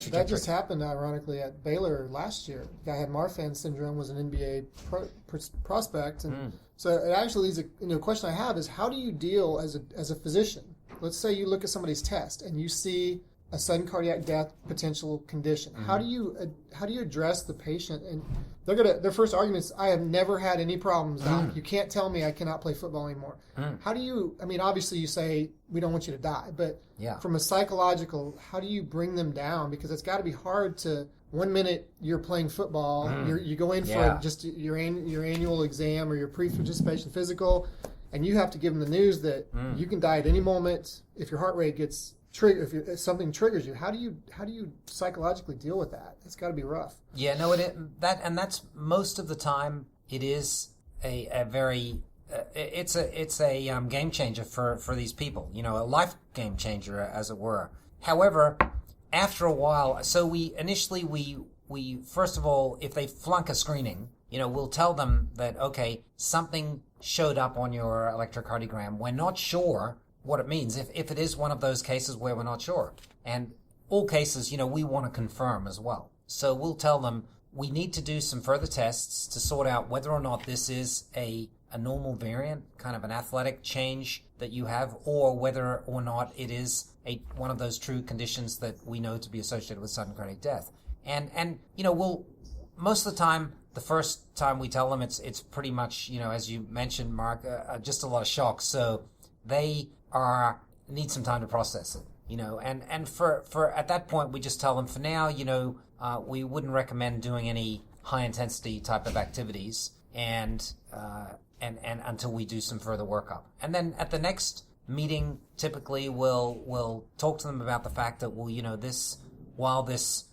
trajectory. That just happened, ironically, at Baylor last year. The guy had Marfan syndrome, was an NBA prospect. And so it actually leads a question I have is, how do you deal as a physician? Let's say you look at somebody's test and you see a sudden cardiac death potential condition. How do you address the patient? And their first argument is, I have never had any problems, doc. You can't tell me I cannot play football anymore. How do you, obviously you say we don't want you to die, but from a psychological, how do you bring them down? Because it's got to be hard to, one minute you're playing football, you go in for just your annual exam or your pre-participation physical, and you have to give them the news that you can die at any moment if your heart rate gets if something triggers you. How do you psychologically deal with that? It's got to be rough. Yeah, no, that's most of the time it is a very it's a game changer for these people. A life game changer, as it were. However, after a while, so we first of all, if they flunk a screening, we'll tell them that, okay, something showed up on your electrocardiogram. We're not sure what it means, if it is one of those cases where we're not sure. And all cases, we want to confirm as well. So we'll tell them we need to do some further tests to sort out whether or not this is a normal variant, kind of an athletic change that you have, or whether or not it is one of those true conditions that we know to be associated with sudden cardiac death. And we'll, most of the time, the first time we tell them, it's pretty much, as you mentioned, Mark, just a lot of shock. So they need some time to process it, and for at that point, we just tell them, for now, we wouldn't recommend doing any high intensity type of activities and until we do some further workup. And then at the next meeting, typically we'll talk to them about the fact that, while this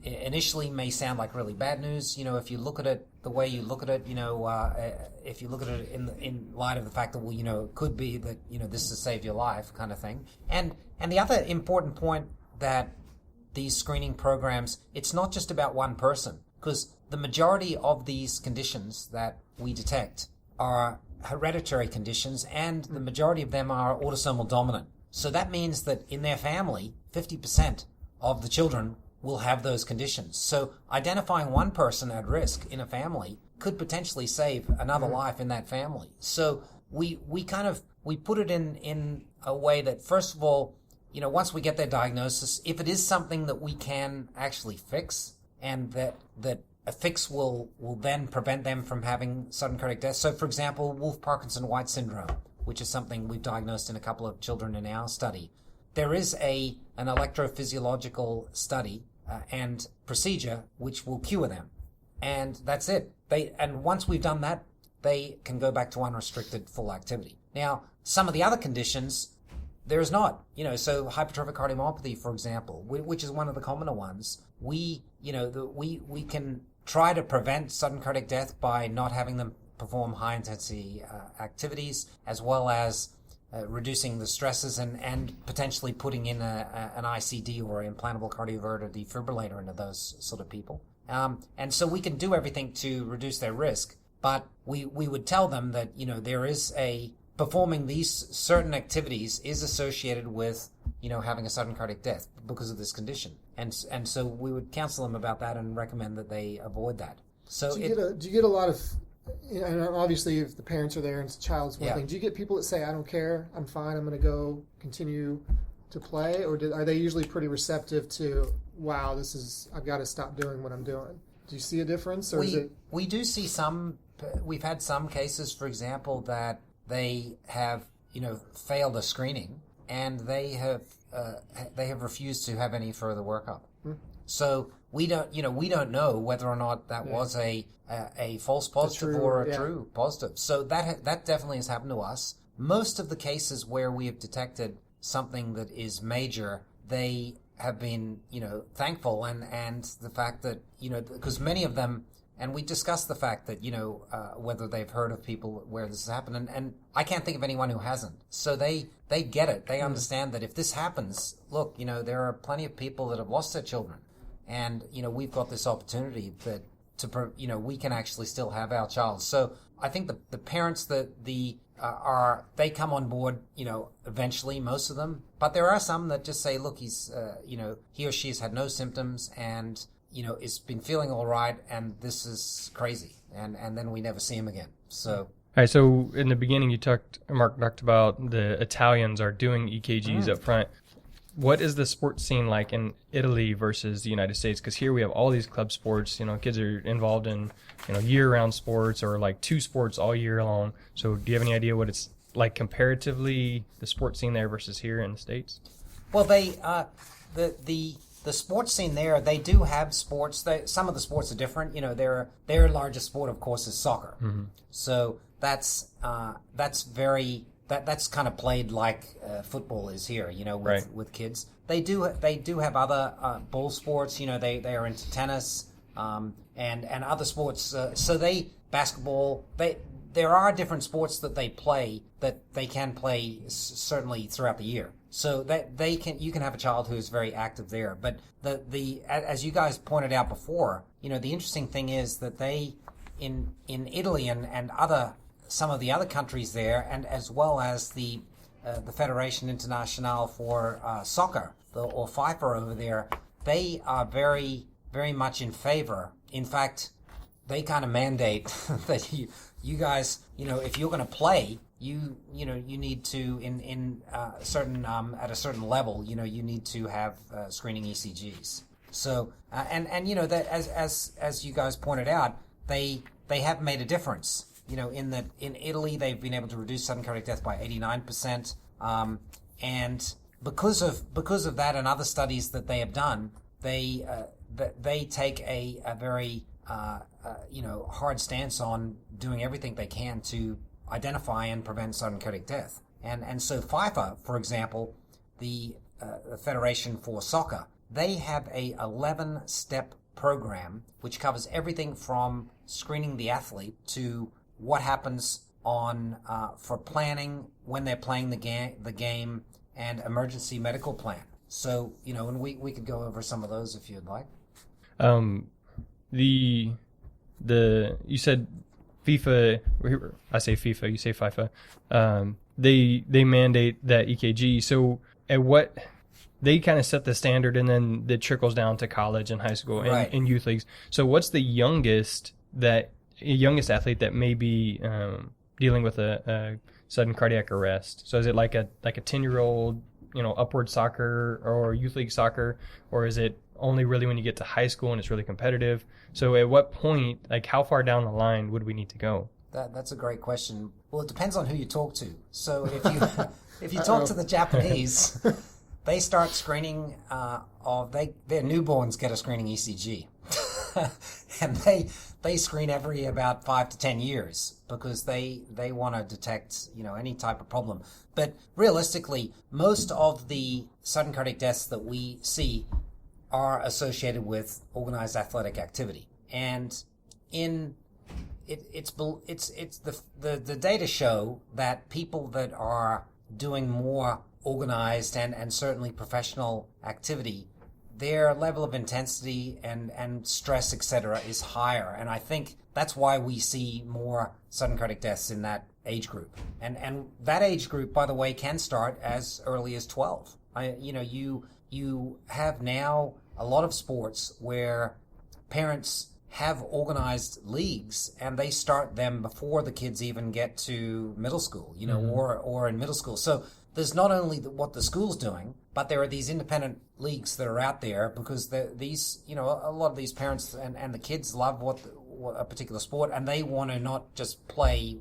initially may sound like really bad news, if you look at it the way you look at it, if you look at it in light of the fact that, it could be that, this has saved your life, kind of thing. And the other important point, that these screening programs, it's not just about one person, because the majority of these conditions that we detect are hereditary conditions, and the majority of them are autosomal dominant. So that means that in their family, 50% of the children will have those conditions. So identifying one person at risk in a family could potentially save another life in that family. So we put it in a way that, first of all, once we get their diagnosis, if it is something that we can actually fix, and that a fix will then prevent them from having sudden cardiac death. So, for example, Wolff-Parkinson-White syndrome, which is something we've diagnosed in a couple of children in our study. There is an electrophysiological study and procedure which will cure them, and that's it. And once we've done that, they can go back to unrestricted full activity. Now, some of the other conditions, there is not. So hypertrophic cardiomyopathy, for example, which is one of the commoner ones, we can try to prevent sudden cardiac death by not having them perform high intensity activities, as well as reducing the stresses and potentially putting in an ICD or implantable cardioverter defibrillator into those sort of people. And so we can do everything to reduce their risk, but we would tell them that, there is performing these certain activities is associated with, having a sudden cardiac death because of this condition. And so we would counsel them about that and recommend that they avoid that. So do you get a lot of, and obviously if the parents are there and it's a child's one thing, do you get people that say, I don't care, I'm fine, I'm going to go continue to play? Or are they usually pretty receptive to, wow, I've got to stop doing what I'm doing? Do you see a difference? Or we do see we've had some cases, for example, that they have, failed a screening, and they have refused to have any further workup. So we don't know whether or not that was a false positive or a true positive. So that definitely has happened to us. Most of the cases where we have detected something that is major, they have been, thankful, and the fact that, because many of them, and we discussed the fact that, whether they've heard of people where this has happened, and I can't think of anyone who hasn't. So they get it. They understand that if this happens, look, there are plenty of people that have lost their children, and, we've got this opportunity we can actually still have our child. So I think the parents, the they come on board, eventually, most of them. But there are some that just say, look, he's, he or she has had no symptoms and, it's been feeling all right, and this is crazy. And then we never see him again. So. All right, so in the beginning, Mark talked about the Italians are doing EKGs up front. What is the sports scene like in Italy versus the United States? Because here we have all these club sports. Kids are involved in year-round sports or like 2 sports all year long. So do you have any idea what it's like comparatively, the sports scene there versus here in the States? Well, they the sports scene there, they do have sports. Some of the sports are different. Their largest sport, of course, is soccer. Mm-hmm. So that's kind of played like football is here, with kids. They do have other ball sports. They are into tennis and other sports. So basketball. There are different sports that they play that they can play certainly throughout the year. So that you can have a child who is very active there. But as you guys pointed out before, the interesting thing is that they in Italy and some of the other countries there, and as well as the Federation Internationale for Soccer, or FIFA over there, they are very, very much in favor. In fact, they kind of mandate that you guys, if you're going to play, you need to in certain at a certain level, you need to have screening ECGs. So and that as you guys pointed out, they have made a difference. In Italy, they've been able to reduce sudden cardiac death by 89%, and because of that and other studies that they have done, they take a very hard stance on doing everything they can to identify and prevent sudden cardiac death. And so FIFA, for example, the Federation for Soccer, they have a 11-step program which covers everything from screening the athlete to what happens for planning when they're playing the game and emergency medical plan. So, and we could go over some of those if you'd like. You said FIFA, I say FIFA, you say FIFA. They mandate that EKG. So at what they kind of set the standard, and then it trickles down to college and high school and, right. and youth leagues. So what's the youngest athlete that may be dealing with a sudden cardiac arrest? So is it like a 10-year-old, upward soccer or youth league soccer, or is it only really when you get to high school and it's really competitive? So at what point, like how far down the line would we need to go? That's a great question. Well, it depends on who you talk to. So if you talk to the Japanese, they start screening their newborns get a screening ECG. And they screen every about 5 to 10 years because they want to detect any type of problem. But realistically, most of the sudden cardiac deaths that we see are associated with organized athletic activity, and it's the data show that people that are doing more organized and certainly professional activity, their level of intensity and stress, etc., is higher. And I think that's why we see more sudden cardiac deaths in that age group. And that age group, by the way, can start as early as 12. You have now a lot of sports where parents have organized leagues and they start them before the kids even get to middle school, mm-hmm. or in middle school. So there's not only what the school's doing, but there are these independent leagues that are out there because these, a lot of these parents and the kids love what a particular sport, and they want to not just play,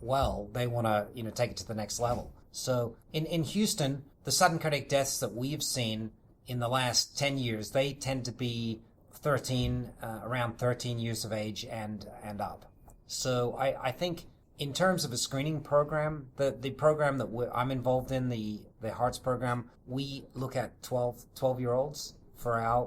well, they want to, take it to the next level. So in Houston, the sudden cardiac deaths that we've seen in the last 10 years, they tend to be around 13 years of age and up. So I think in terms of a screening program, the program that I'm involved in, the Hearts program, we look at 12-year-olds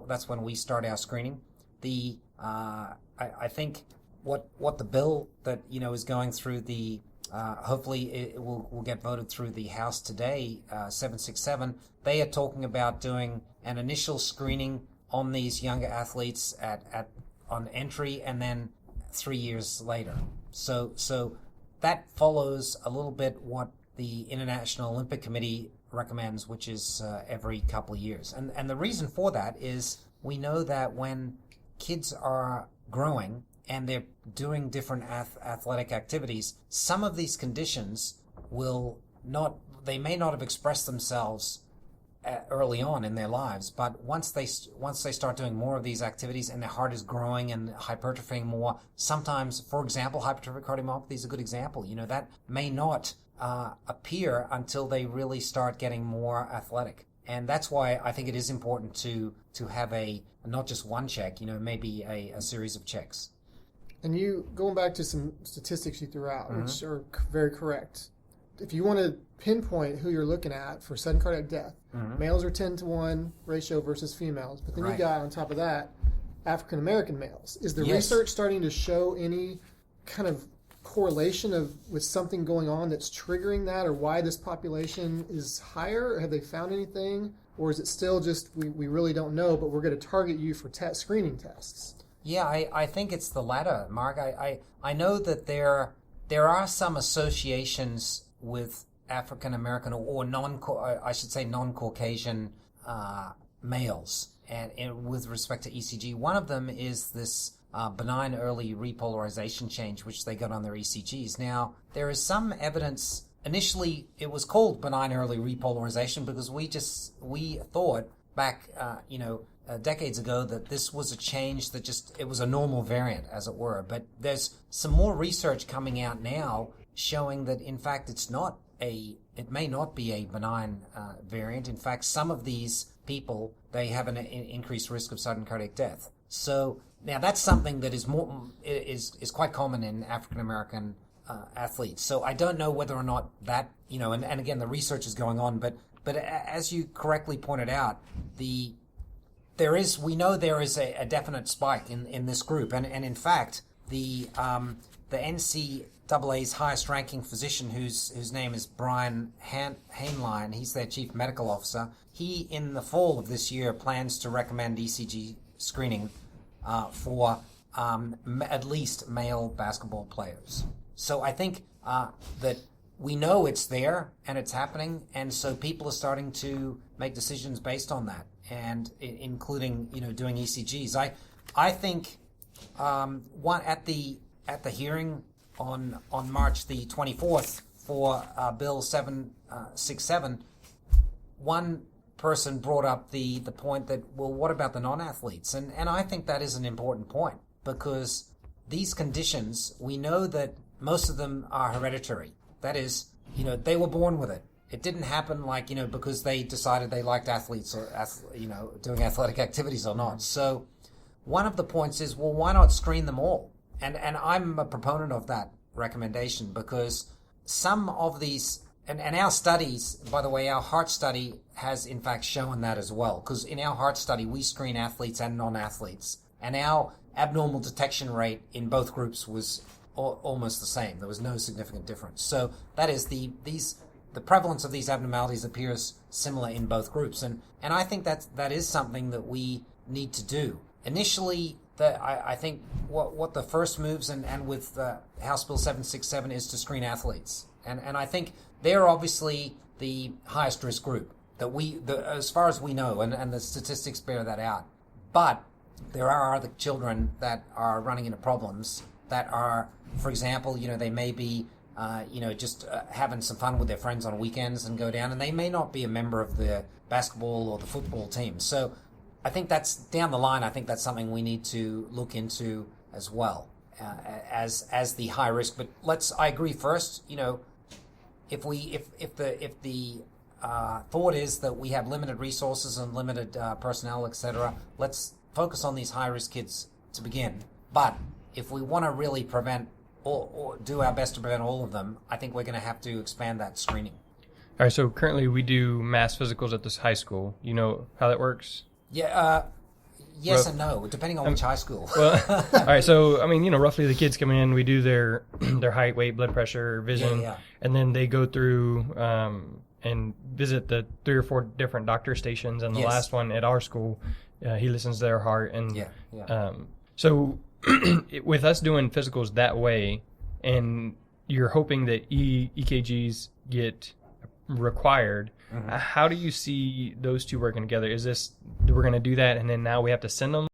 that's when we start our screening. I think what the bill that is going through the hopefully it will get voted through the House today, 767. They are talking about doing an initial screening on these younger athletes on entry, and then 3 years later. So that follows a little bit what the International Olympic Committee recommends, which is every couple of years. And the reason for that is we know that when kids are growing and they're doing different athletic activities, some of these conditions they may not have expressed themselves early on in their lives, but once they start doing more of these activities and their heart is growing and hypertrophying more, sometimes, for example, hypertrophic cardiomyopathy is a good example. That may not appear until they really start getting more athletic. And that's why I think it is important to have not just one check, maybe a series of checks. And you, going back to some statistics you threw out, which are very correct. If you want to pinpoint who you're looking at for sudden cardiac death, males are 10-to-1 ratio versus females. But then you got, on top of that, African American males. Is the research starting to show any kind of correlation with something going on that's triggering that, or why this population is higher? Or have they found anything? Or is it still just we really don't know, but we're going to target you for screening tests? Yeah, I think it's the latter, Mark. I know that there are some associations with African American or non-Caucasian males, and with respect to ECG. One of them is this benign early repolarization change, which they got on their ECGs. Now, there is some evidence. Initially, it was called benign early repolarization because we thought back, decades ago that this was a change that it was a normal variant, as it were. But there's some more research coming out now showing that, in fact, it may not be a benign variant. In fact, some of these people, they have an increased risk of sudden cardiac death. So now that's something that is quite common in African American athletes. So I don't know whether or not that, and again, the research is going on, but as you correctly pointed out, we know there is a definite spike in this group, and in fact, the NCAA's highest ranking physician, whose name is Brian Hainline, he's their chief medical officer. He, in the fall of this year, plans to recommend ECG screening for at least male basketball players. So I think that we know it's there and it's happening, and so people are starting to make decisions based on that, and including doing ECGs. I think one at the hearing on March the 24th for Bill 767, one person brought up the point that, well, what about the non-athletes? And I think that is an important point, because these conditions, we know that most of them are hereditary. That is, they were born with it. It didn't happen because they decided they liked athletes or, doing athletic activities or not. So one of the points is, well, why not screen them all? And I'm a proponent of that recommendation, because some of these, and our studies, by the way, our heart study has in fact shown that as well, because in our heart study, we screen athletes and non-athletes, and our abnormal detection rate in both groups was almost the same. There was no significant difference. So that is the prevalence of these abnormalities appears similar in both groups, and I think that is something that we need to do. Initially, I think what the first moves and with House Bill 767 is to screen athletes, and I think they're obviously the highest risk group that as far as we know, and the statistics bear that out. But there are other children that are running into problems that are, for example, they may be just having some fun with their friends on weekends and go down, and they may not be a member of the basketball or the football team. So I think that's down the line. I think that's something we need to look into as well as the high risk. But I agree first. If the thought is that we have limited resources and limited personnel, etc., let's focus on these high risk kids to begin. But if we want to really prevent or do our best to prevent all of them, I think we're going to have to expand that screening. All right. So currently we do mass physicals at this high school. You know how that works? Yeah. Yes and no, depending on which high school. Well, all right. So, roughly the kids come in, we do their height, weight, blood pressure, vision, and then they go through and visit the 3 or 4 different doctor stations. And the last one at our school, he listens to their heart. And so with us doing physicals that way, and you're hoping that EKGs get required. How do you see those two working together? Is this we're going to do that and then now we have to send them